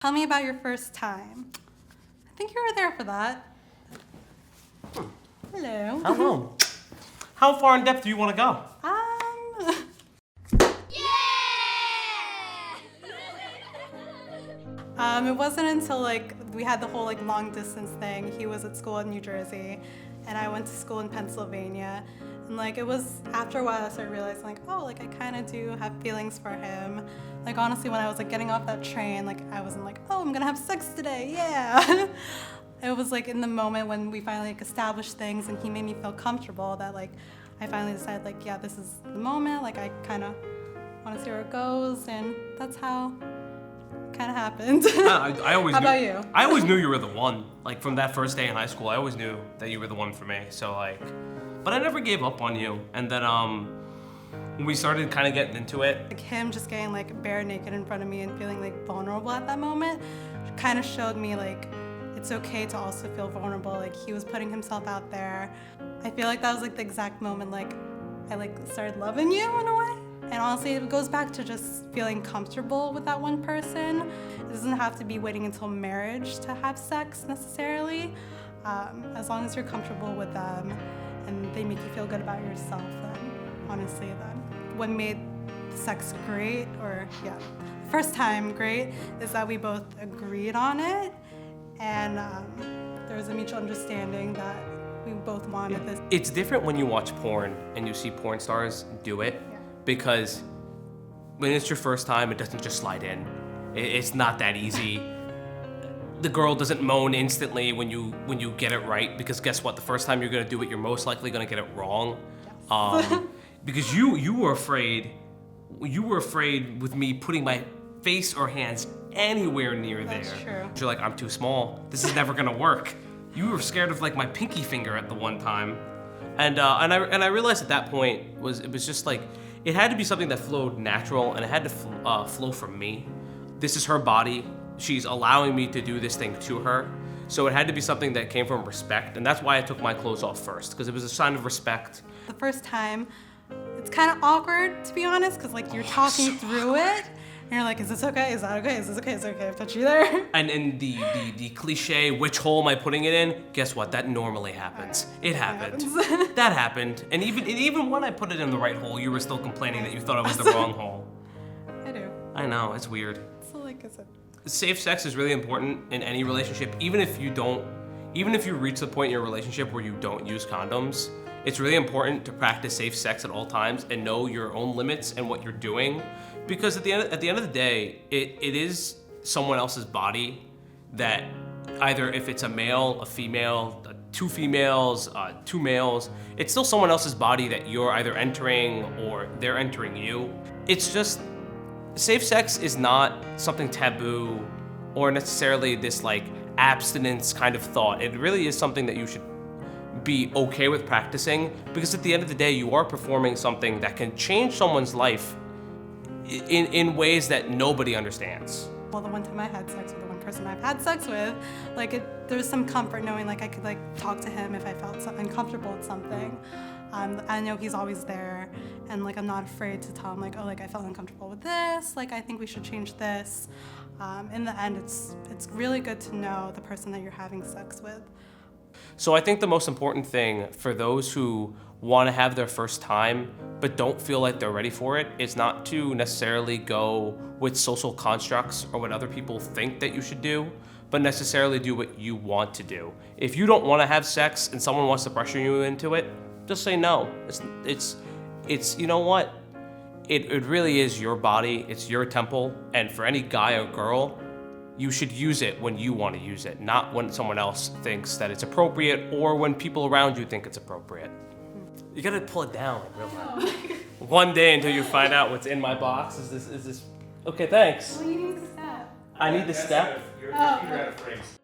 Tell me about your first time. I think you were there for that. Hello. Hello. How far in depth do you want to go? It wasn't until like we had the whole like long distance thing. He was at school in New Jersey and I went to school in Pennsylvania. And like it was after a while I started realizing like, oh, like I kind of do have feelings for him. Like honestly, when I was like getting off that train, like I wasn't like, oh, I'm gonna have sex today, yeah. It was like in the moment when we finally like established things and he made me feel comfortable that like I finally decided like, yeah, this is the moment. Like I kind of want to see where it goes, and that's how it kind of happened. I always How knew, about you? I always knew you were the one. Like from that first day in high school, I always knew that you were the one for me. So like, but I never gave up on you. And then when we started kind of getting into it, Like him just getting like bare naked in front of me and feeling like vulnerable at that moment kind of showed me like it's okay to also feel vulnerable. Like he was putting himself out there. I feel like that was like the exact moment like I like started loving you in a way. And honestly, it goes back to just feeling comfortable with that one person. It doesn't have to be waiting until marriage to have sex necessarily. As long as you're comfortable with them and they make you feel good about yourself, then honestly, then what made sex great, or yeah, first time great, is that we both agreed on it, and there was a mutual understanding that we both wanted this. it's different when you watch porn and you see porn stars do it, because when it's your first time, it doesn't just slide in. It's not that easy. The girl doesn't moan instantly when you get it right, because guess what? The first time you're gonna do it, you're most likely gonna get it wrong. Yes. Because you were afraid with me putting my face or hands anywhere near there. That's true. You're like, I'm too small. This is never gonna work. You were scared of like my pinky finger at the one time, and I realized at that point it was just like it had to be something that flowed natural, and it had to flow from me. This is her body. She's allowing me to do this thing to her. So it had to be something that came from respect, and that's why I took my clothes off first, because it was a sign of respect. The first time, it's kind of awkward, to be honest, because like you're talking through it, and you're like, is this okay? Is that okay? Is this okay? Is it okay if I touch you there? And the cliche, which hole am I putting it in? Guess what? That normally happens. It happened. That happened. And even when I put it in the right hole, you were still complaining that you thought it was the wrong hole. I do. I know, it's weird. So like I said, Safe sex is really important in any relationship, even if you reach the point in your relationship where you don't use condoms. It's really important to practice safe sex at all times and know your own limits and what you're doing, because at the end of the day, it is someone else's body that, either if it's a male, a female, two females, two males, it's still someone else's body that you're either entering or they're entering you. It's just, safe sex is not something taboo or necessarily this like abstinence kind of thought. It really is something that you should be okay with practicing, because at the end of the day, you are performing something that can change someone's life in ways that nobody understands. well, the one time I had sex with the one person I've had sex with, like there was some comfort knowing like I could like talk to him if I felt uncomfortable with something. I know he's always there, and like I'm not afraid to tell him like, oh, like I felt uncomfortable with this, like I think we should change this. In the end, it's really good to know the person that you're having sex with. So I think the most important thing for those who want to have their first time but don't feel like they're ready for it is not to necessarily go with social constructs or what other people think that you should do, but necessarily do what you want to do. If you don't want to have sex and someone wants to pressure you into it, just say no. It's you know what? It really is your body, it's your temple, and for any guy or girl, you should use it when you want to use it, not when someone else thinks that it's appropriate or when people around you think it's appropriate. You gotta pull it down like real loud. One day until you find out what's in my box. Is this? Okay, thanks. Well, you need to step. I need to step. You're out of frames.